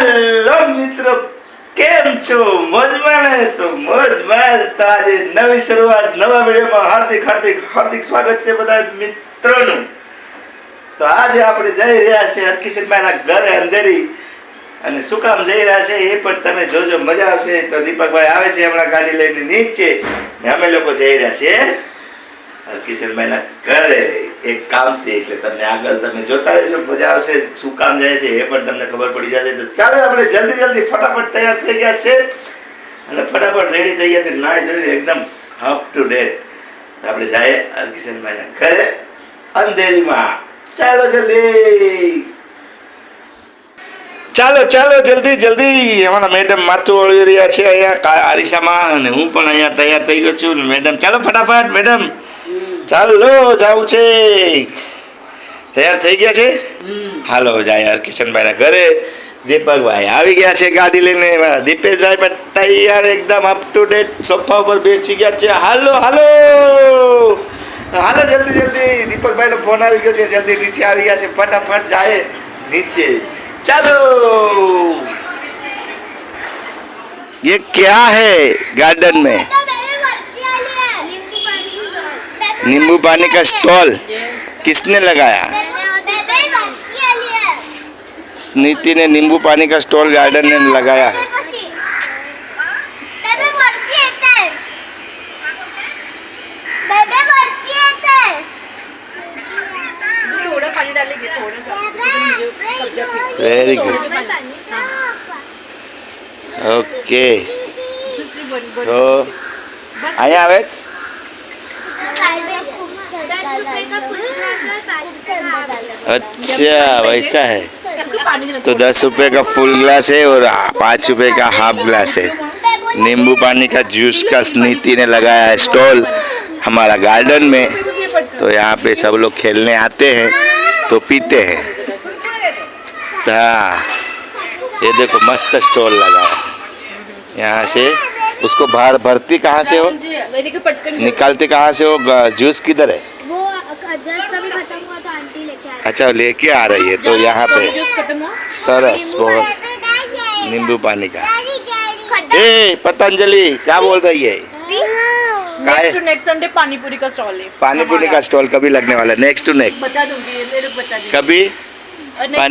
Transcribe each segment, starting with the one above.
Hello મિત્રો, કેમ છો? મોજમાં ને? તો મોજમાં તો આજે નવી શરૂઆત નવા વિડીયોમાં હાર્દિક હાર્દિક હાર્દિક સ્વાગત છે બધા મિત્રોનું. તો આજે આપણે જઈ રહ્યા છીએ હરકિશનભાઈના ઘરે અંધેરી, અને શું કામ જઈ રહ્યા છે એ પણ તમે જોજો, મજા આવશે. તો દીપકભાઈ આવે છે હમણાં ગાડી લઈને નીચે, ને અમે લોકો જઈ રહ્યા છીએ હરકિશનભાઈના ઘરે એક કામથી. એટલે તમને આગળ તમે જોતા રહેજો, મજા આવશે. શું કામ જાય છે એ પણ તમને ખબર પડી જશે. તો ચાલો આપણે જલ્દી જલ્દી ફટાફટ તૈયાર થઈ ગયા છે અને ફટાફટ રેડી થઈ ગયા છે, નાઈ ધોઈને એકદમ અપ ટુ ડેટ. આપણે જઈએ હરકિશનભાઈના ઘરે અંધેરીમાં. ચાલો જલ્દી, ચાલો ચાલો જલ્દી જલ્દી. અમારા મેડમ માથું ઓળવી રહ્યા છે અહીંયા આરીસામાં, અને હું પણ અહીંયા તૈયાર થઈ ગયો છું. મેડમ ચાલો ફટાફટ, મેડમ ચાલો જાવું છે. તૈયાર થઈ ગયા છે? હાલો જાય હરકિશનભાઈના ઘરે. દીપકભાઈ આવી ગયા છે ગાડી લઈને, દીપેશભાઈ પણ તૈયાર એકદમ અપ ટુ ડેટ સોફા ઉપર બેસી ગયા છે. હાલો હાલો હાલો જલ્દી જલ્દી. દીપકભાઈનો ફોન આવી ગયો છે, જલ્દી નીચે આવી ગયા છે. ફટાફટ જાય નીચે. चलो, ये क्या है गार्डन में? नींबू पानी का स्टॉल किसने लगाया? नीति ने नींबू पानी का स्टॉल गार्डन में लगाया है. Very good, okay. तो અહીંયા આવે છે? अच्छा वैसा है. तो 10 रुपए का फुल ग्लास है और 5 रुपए का हाफ ग्लास है. नींबू पानी का जूस का नीति ने लगाया है स्टॉल हमारा गार्डन में. तो यहाँ पे सब लोग खेलने आते हैं तो पीते हैं. हाँ, ये देखो मस्त स्टॉल लगा है. यहाँ से उसको बाहर भरती कहाँ से हो, निकालते कहाँ से हो? जूस किधर है? वो जस्ट अभी खत्म हुआ तो आंटी लेके आ अच्छा लेके आ रही है. तो यहाँ पे सरस बहुत नींबू पानी का. ए पतंजलि क्या बोल रही है? नेक्स्ट संडे पानी पूरी का स्टॉल है. पानी पूरी का स्टॉल कभी लगने वाला है? नेक्स्ट टू नेक्स्ट बता दूंगी, ये लोग बता देंगे. कभी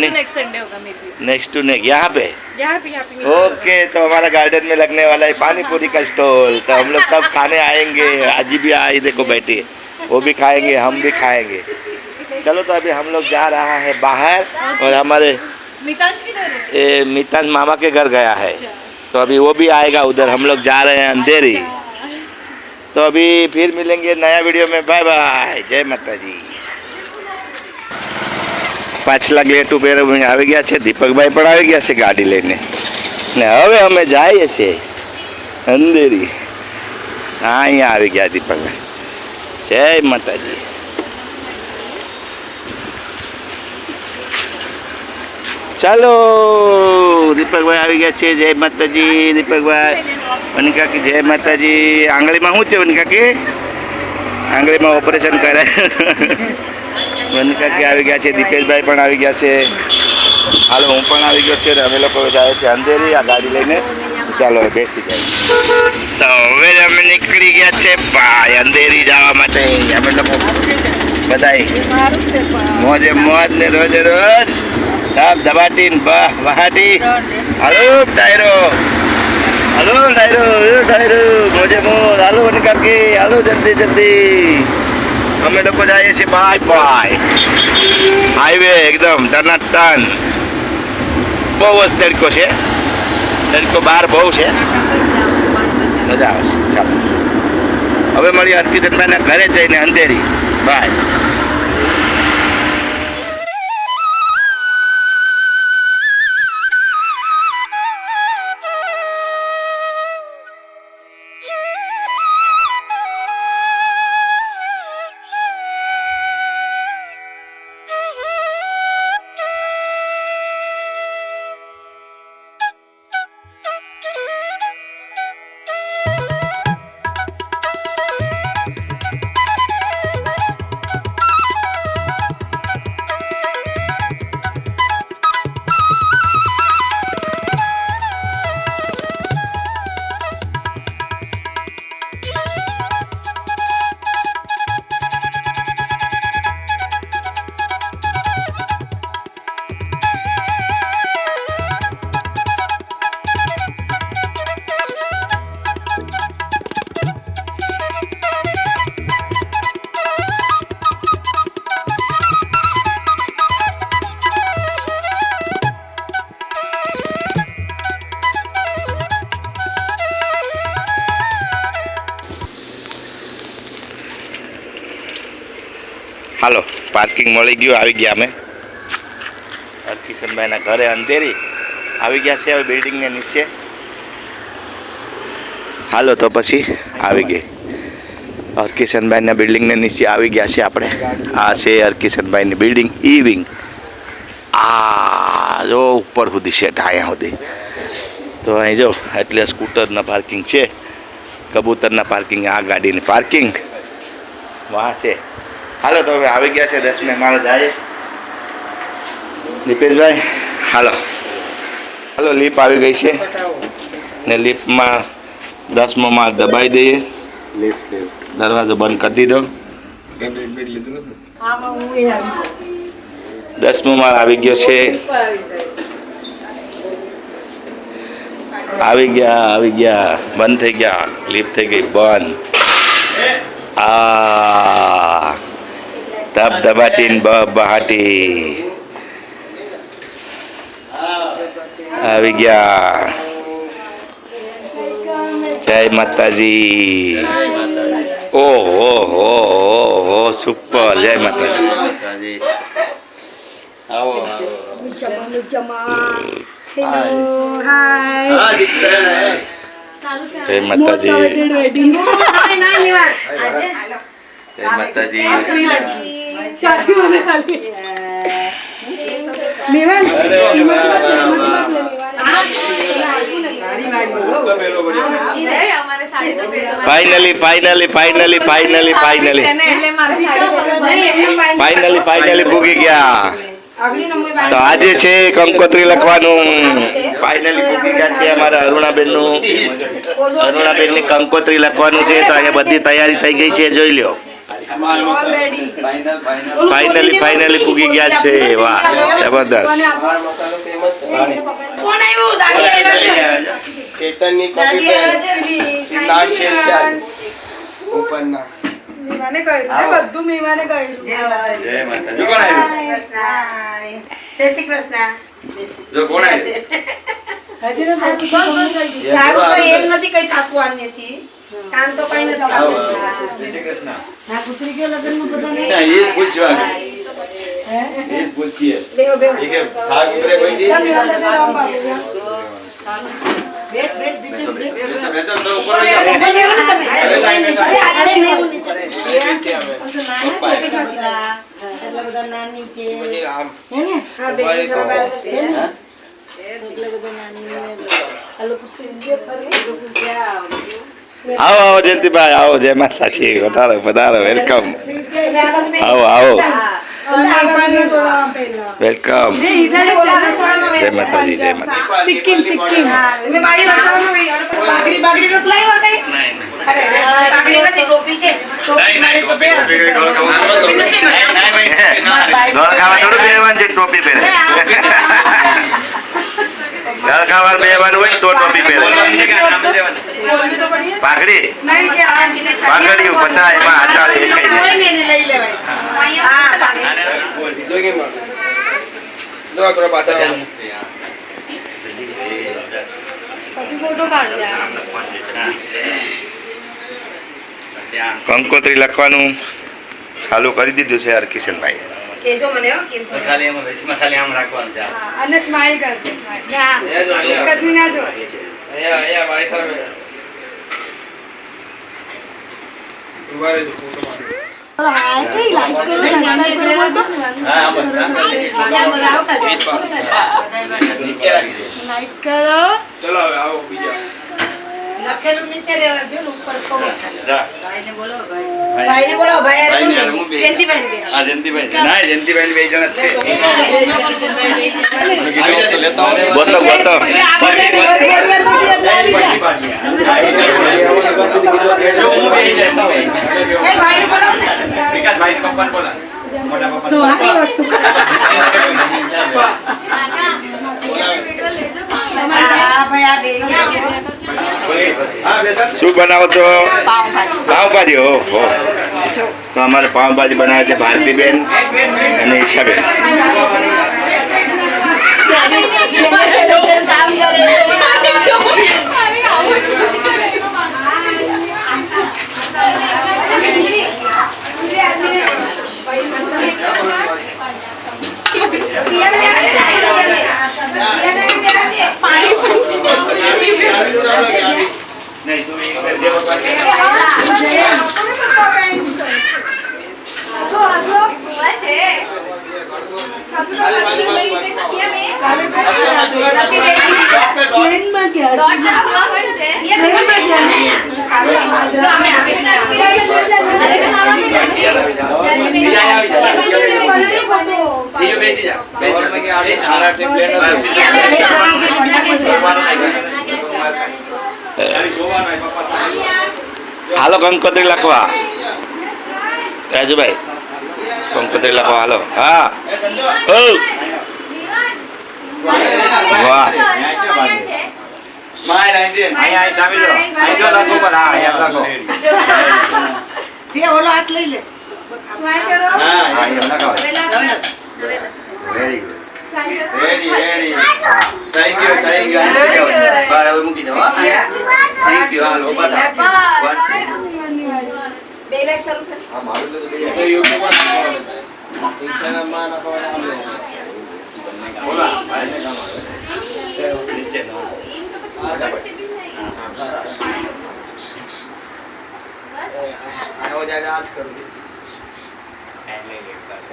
नेक्स्ट संडे होगा maybe. Next to next यहाँ पे. यहाँ पे ओके. तो हमारा गार्डन में लगने वाला है पानी पूरी का स्टॉल. तो हम लोग सब खाने आएंगे. आजी भी आई देखो बैठी है, वो भी खाएंगे, हम भी खाएंगे. चलो तो अभी हम लोग जा रहा है बाहर, और हमारे मिताज किधर है? मिताज मामा के घर गया है. तो अभी वो भी आएगा उधर. हम लोग जा रहे हैं अंधेरी. तो अभी फिर मिलेंगे नया वीडियो में. बाय बाय, जय माता जी. પાછલા ગેટ ઉપર આવી ગયા છે. દીપકભાઈ પણ આવી ગયા છે ગાડી લઈને, ને હવે અમે જઈએ છીએ અંધેરી. હા અહીંયા આવી ગયા દીપકભાઈ. જય માતાજી. ચાલો દીપકભાઈ આવી ગયા છે. જય માતાજી દીપકભાઈ. વનિકાકી જય માતાજી. આંગળીમાં શું છે વનિકાકી? આંગળીમાં ઓપરેશન કરે. વનિકાકી આવી ગયા છે. દીપેશભાઈ પણ આવી ગયા છે. હાલો હું પણ આવી ગયો છું. અમે લોકો જાય છે અંધેરી આ ગાડી લઈને. ચાલો બેસી જાય. તો હવે અમે નીકળી ગયા છે ભાઈ અંધેરી જવા માટે. અમે લોકો બધાય મોજે મોજ ને રોજે રોજ સાબ દબાટી બહાટી. હાલો ડાયરો, હાલો ડાયરો, ડાયરો મોજે મોજ. હાલો વનિકાકી, હાલો જલ્દી જલ્દી. અમે લોકો જઈએ છીએ બાય બાય. હાઈવે એકદમ ટનાટન. બહુ જ તડકો છે, તડકો બહાર બહુ છે, મજા આવશે. ચાલો હવે મળીએ હરકિશનભાઈના ઘરે જઈને અંધેરી. બાય. હાલો પાર્કિંગ મળી ગયું, આવી ગયા અમે કિશનભાઈના ઘરે અંધેરી આવી ગયા છે હવે બિલ્ડિંગને નીચે. હાલો તો પછી આવી ગઈ હરકિશનભાઈના બિલ્ડિંગને નીચે આવી ગયા છે આપણે. આ છે હરકિશનભાઈની બિલ્ડિંગ ઈ વિંગ. આ જો ઉપર સુધી છે અહીંયા સુધી. તો અહીં જો એટલે સ્કૂટરના પાર્કિંગ છે, કબૂતરના પાર્કિંગ, આ ગાડીની પાર્કિંગ વાહ છે. હાલો તો હવે આવી ગયા છે 10મે માળે જાય દીપેશભાઈ. હાલો લીપ આવી ગઈ છે ને લીપમાં 10મો માળ દબાઈ દઈએ. દરવાજો બંધ કરી દીધો. 10મો માળ આવી ગયો છે. આવી ગયા બંધ થઈ ગયા, લીપ થઈ ગઈ બંધ. આ ધબધબાટી બહાટી આવી ગયા. જય માતાજી. ઓહો સુપર. જય માતાજી. આવો જય માતાજી. જય માતાજી. ફાઇનલી ભૂગી ગયા. તો આજે છે કંકોત્રી લખવાનું. ફાઇનલી ભૂગી ગયા છે અમારા અરુણાબેનની કંકોત્રી લખવાનું છે. તો અહીંયા બધી તૈયારી થઈ ગઈ છે, જોઈ લ્યો. ફાઇનલી પૂગી ગયા છે. વાહ જબરદસ્ત. આવો જયંતિભાઈ, આવો. જય માતાજી. વધારો વેલકમ. આવો વેલકમ. જય માતાજી. સિક્કિમ ગળ ખાવા થોડું પહેરવાનું છે, ટોપી પહેરે. ગળ ખાવા પહેરવાનું હોય તો ટોપી પહેરે. પાઘડી 50 એમાં અટાળી કંકોત્રી લખવાનું ચાલુ કરી દીધું છે હરકિશનભાઈ. અને સ્માઈલ કરજો. લખેલું નીચે રહેવા દો, ઉપર ભાઈને બોલો ભાઈ જયંતિભાઈ. હા જયંતિભાઈ. ના જયંતિભાઈ બે જણ જ છે. ગોતો શું બનાવો છો? પાવભાજી. ઓહો, તો અમારે પાવભાજી બનાવે છે ભારતીબેન અને ઈશાબેન. બેસી જા હાલો કંકોત્રી લખવા રાજુભાઈ કંકોત્રી લખવા હાલો હા ઓ વાહ સ્માઈલ અહીંયા સામે જો અહીં જો લખો પર હા અહીંયા લખો ઓલો હાથ લઈ લે હા અહીંયા લખાવો very good ready thank you બાર હવે મૂકી દો હા થેન્ક યુ હાલો બતા બે લાખ શરૂ કર હા મારું તો યુટ્યુબ પર ઇન્સ્ટાગ્રામ માં નાખવાનું બોલા ભાઈને કામ આવે નીચે નો આવો જાજા આજ કરું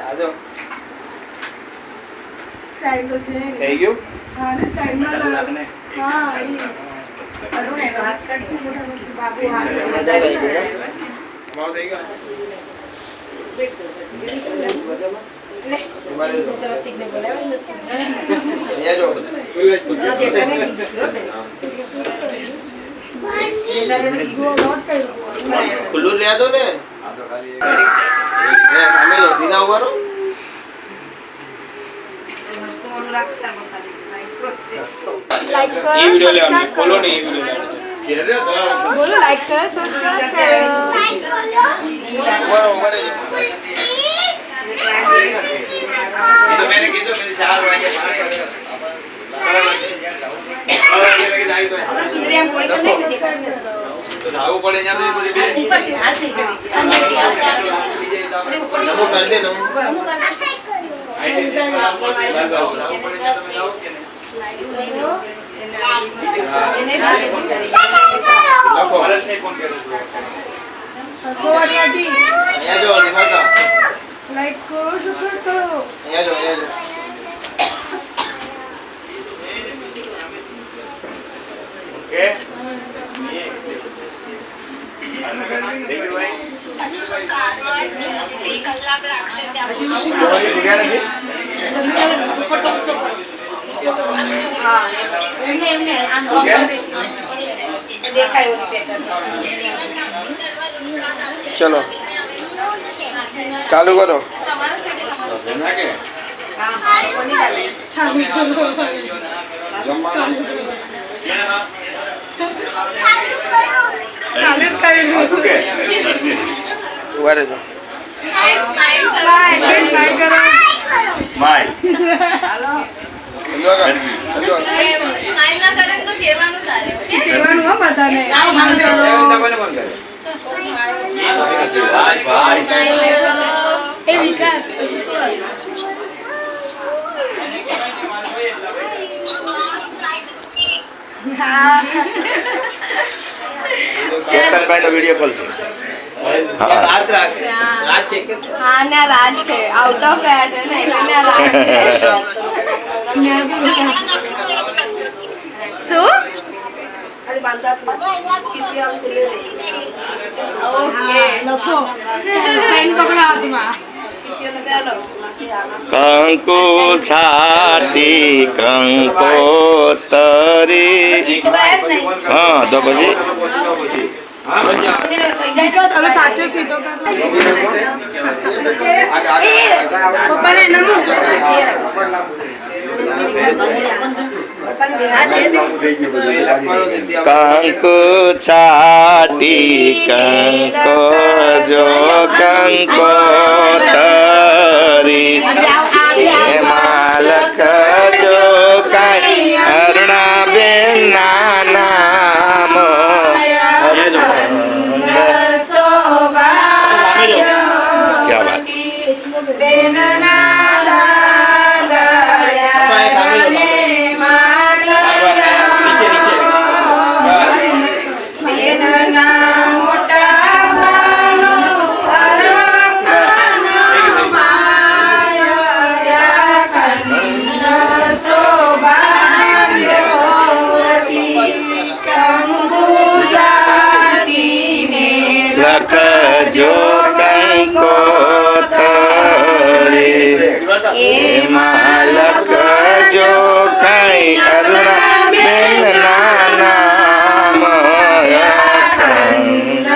આજો સ્ટાઈલ તો છે થઈ ગયું હા ને સ્ટાઈલ માં હા અરુણે તો હાથ કાઢી બાબુ હાથ મારો થઈ ગયો તમારે સિગ્નલ બોલાવે અહીંયા જો ખુલ્લું રહ્યા દો ને સામે લો સીધા ઉભા રહો મસ્ત મોડું રાખતા લાઈક કર એ વિડિયો લેવાનું ખોલો ને એ વિડિયો બોલો લાઈક કર સબસ્ક્રાઇબ ઉભા ઉભા રહો ये तो मैंने की तो मेरे 4 वागे સુંદરિયા કોઈ તો નહીં દેખાય तो धागो पड़े जा तो मुझे भी ઉપર હાથ નહીં જાય नमो कर दे नमो અહીંયા જો દિમાગ લાઈક કરો સબસ્ક્રાઇબ કરો અહીંયા જો ઓકે હા એમને આમ દેખાય ઓલી પેટર્ન चलो चालू करो હા હા કોની ચાલે ચાલે જ કરી उभा रहજો સ્માઈલ કરો સ્માઈલ સ્માઈલ ના કરે તો કહેવાનું તારે ઓકે કહેવાનું હો બધાને એ વિકાસ ચેતનભાઈ નો વિડીયો કોલ છે रात रात चेक હા ના રાત છે આઉટ ઓફ ગયા છે ને એટલે ના રાત છે શું અરે બાંધા સીપીઆર ખુલે ઓકે લખો પેન પકડો હાથમાં ચાલો કંકુ છાટી કંકોતરી હા તો પછી તમે સાચો સીધો પપ્પાને નમો કંકુ છાટી કંકો જો કંકોતરી એમાં લખજો કાંઈ અરુણાબેન ના નામ क्या बात જો કંકોતરી એમાં લખજો કઈ અરુણા બેન નામ અખંડ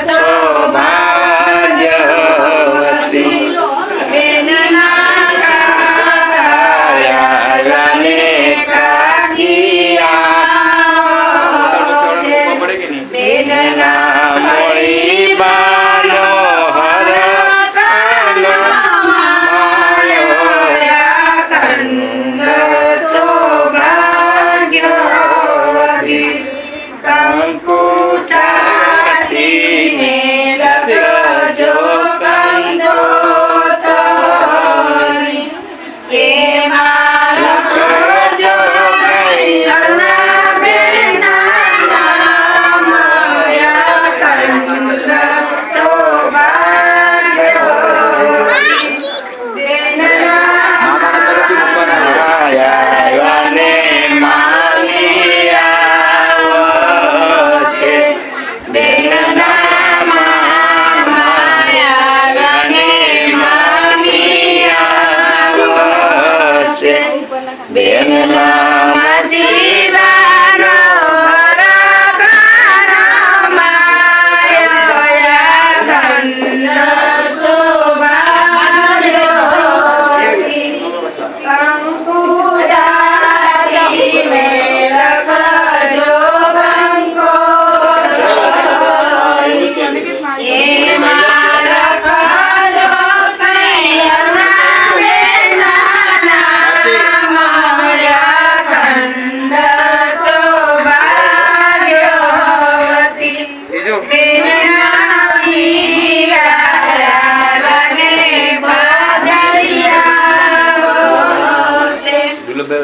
સૌભાગ્યવતી કાયાને કાગિયા બેનના મોળી બાનો હર કાનો કંકુ ચાટીને લખજો કંકોતરી એમાં લખજો કઈ અરુણાબેન નામ અખંડ સૌભાગ્યવતી બેનના માયાને માની આવશે બેનના માયાને માની આવશે બેનના શિવાનો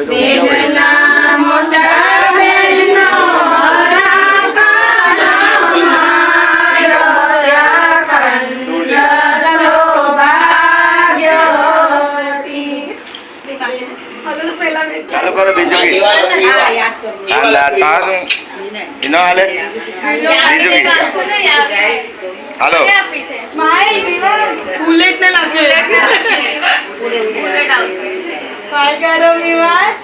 બેનના મોટા બેનનો ચાલો કરો બીજું ગીત તારું એનો હાલે બીજું ગીત હાલો બુલેટ ને લાગે काय करो विवाद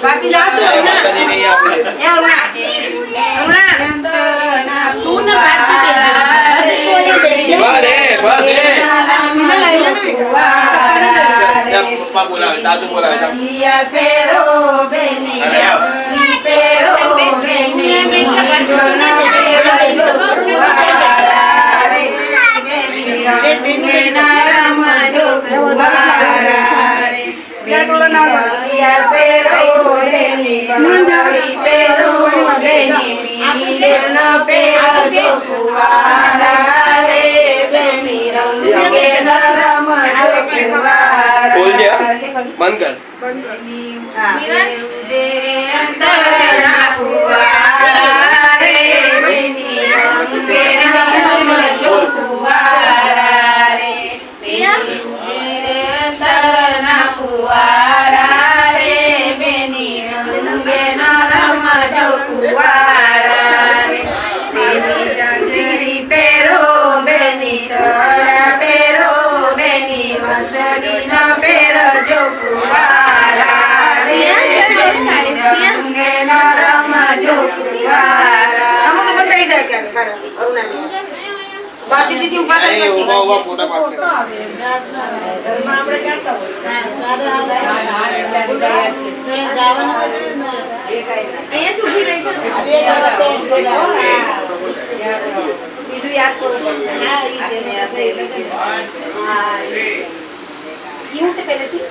बाकी जा तू तू ना पप्पा बोला दादू बोला pero beni बोल दिया બંધ કર. ભારતી દીદી ઉભા થઈ અહીં ઊભા ઊભા ફોટા પાડ. અહીંયા ચૂકી રહી છે. બીજું યાદ કરવું પડશે. એવું છે પહેલેથી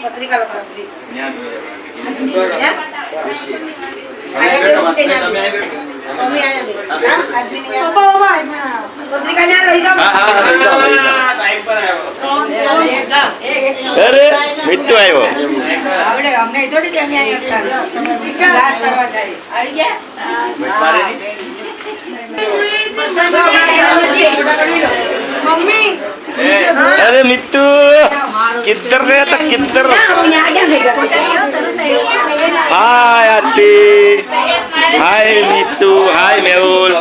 પત્રિકા લખવાની આયા બેસું કે ના મમ્મી આયા બેસ હા આદમી ને પત્રિકા ના રહી જાવ ટાઈમ પર આવ્યો અરે મિત્તુ આવ્યો આવડે અમને થોડી જ અમે અહીંયા ક્લાસ કરવા જાય આવી ગયા મમ્મી અરે મિત્તુ કિધર રે તો કિધર હાય આરતી હાય મિત્તુ હાય મેહુલ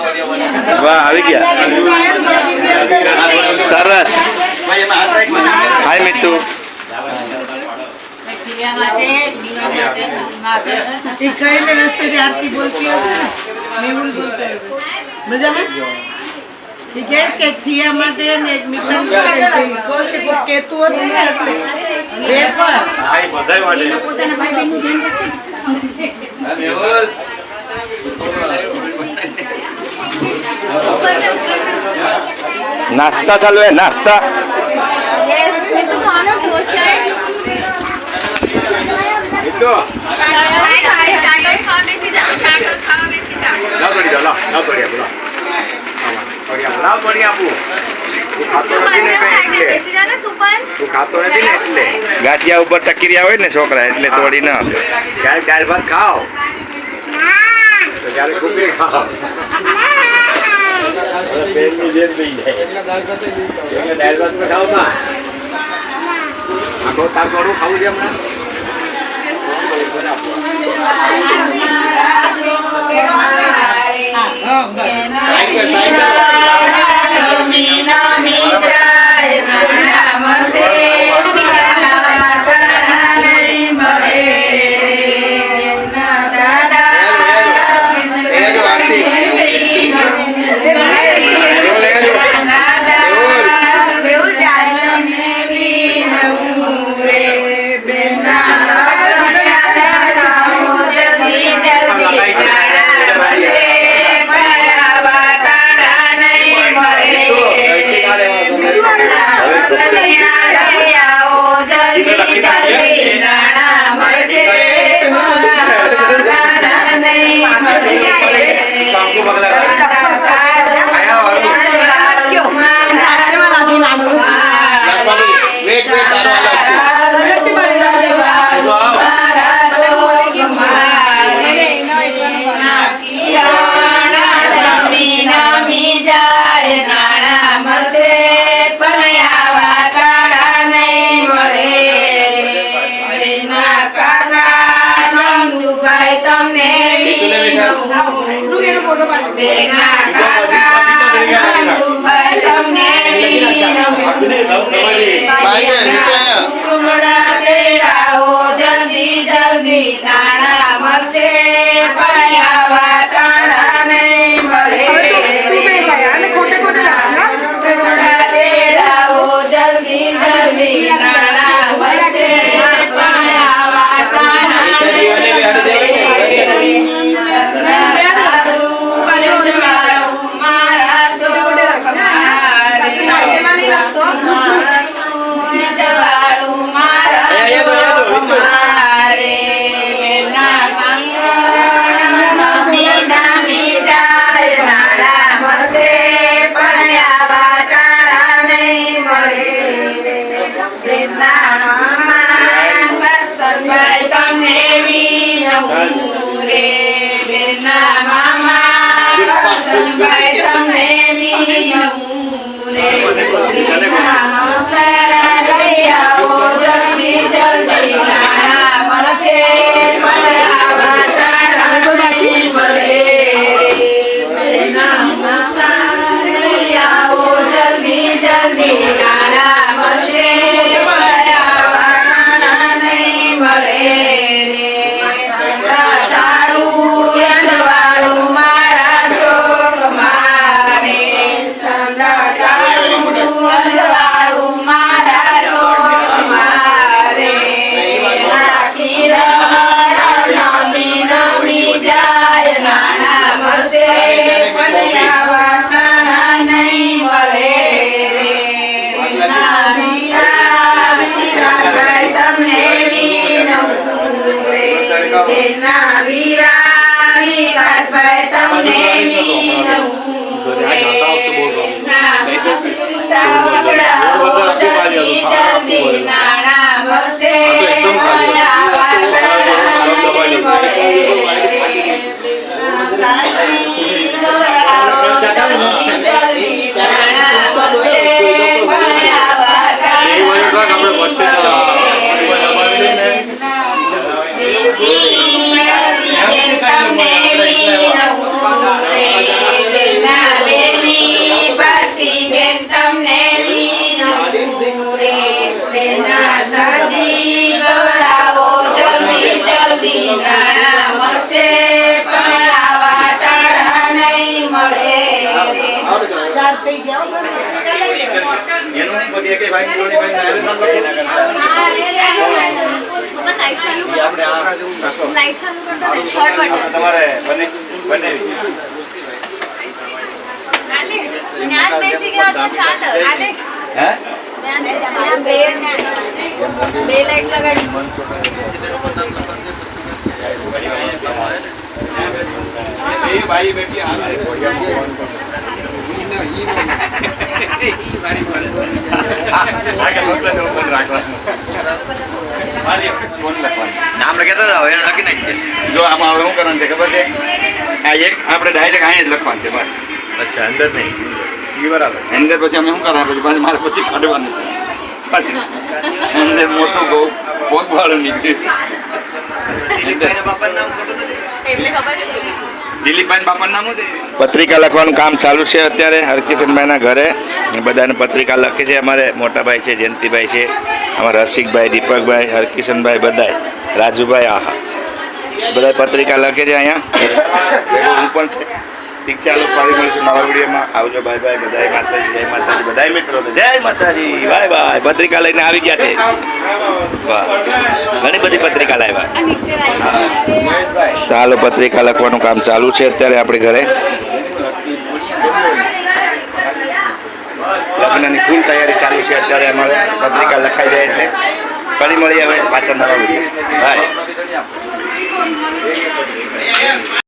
વાહ આવી ગયા સરસ હાય મિત્તુ आरती बोलती है मेहुल बोलता है मजाમાં ઠીક કે થિયા માટે ને એક મિત્ર કોસ કે કેતુ હશે ને એટલે વેફર હાય બધાય માટે પોતાના ભાઈ બહેનનું ધ્યાન રાખજો. नाश्ता चालू है नाश्ता यस मैं तो खाना टोस्ट है चाटोस खावा बेसी जा चाटोस खावा बेसी जा लाओ थोड़ी जाओ लाओ थोड़ी बोला लाओ थोड़ी आपू बेसी जा ना तू पण તું ખાતો નથી ને એટલે ગાંઠિયા ઉપર ટકી રહ્યા હોય ને છોકરા એટલે તોડી ના આપે ક્યારે દાળ ભાત ખાઓ તો ક્યારે કુકરી ખાઓ પેટની જેમ થઈ જાય એટલે દાળ ભાત ખાઓ ના આખો તાર થોડું ખાવું છે હમણાં જલ્દી જલ્દી નાણા મળશે પડ્યા વાટાણા નહીં મળે જલ્દી જલ્દી નાણા મળશે પડ્યા વાટાણા મારા સોડ થઈ ગયા લાઈટ ચાલુ કરતો ને થર્ડ બટન તમારે બને જ્ઞાન બેસી ગયા તો ચાલે આલે હે જ્ઞાન બે લાઈટ લગાડી ભાઈ બેઠી નામ લખેતા હતા હવે લખી નાખીએ જો આમાં હવે શું કરવાનું છે ખબર છે આ એક આપણે ડાયરેક્ટ અહીંયા જ લખવાનું છે બસ અચ્છા અંદર નહીં એ બરાબર અંદર પછી અમે શું કરવાનું પછી પાછું મારે પછી કાઢવાનું છે અંદર મોટું બહુ પગવાળું નીકળીશ એટલે ખબર છે દિલીપભાઈ બાપાનું નામ છે પત્રિકા લખવાનું કામ ચાલુ છે અત્યારે હરકિશનભાઈના ઘરે બધાને પત્રિકા લખે છે અમારે મોટાભાઈ છે જયંતિભાઈ છે અમારા રસિકભાઈ દીપકભાઈ હરકિશનભાઈ બધાય રાજુભાઈ આહા બધા પત્રિકા લખે છે અહીંયા હું પણ છે ઠીક છે ચાલો ફરી મળીશું નવા વિડીયોમાં આવજો બાય બાય બધાય માતાજી જય માતાજી બધાય મિત્રો જય માતાજી બાય બાય પત્રિકા લઈને આવી ગયા છે વાહ ઘણી બધી પત્રિકા લાવ્યા ચાલો પત્રિકા લખવાનું કામ ચાલુ છે અત્યારે આપણે ઘરે લગ્નની ફૂલ તૈયારી ચાલુ છે અત્યારે અમારે પત્રિકા લખાઈ જાય એટલે ફરી મળી હવે પાછળ નવા વિડીયો બાય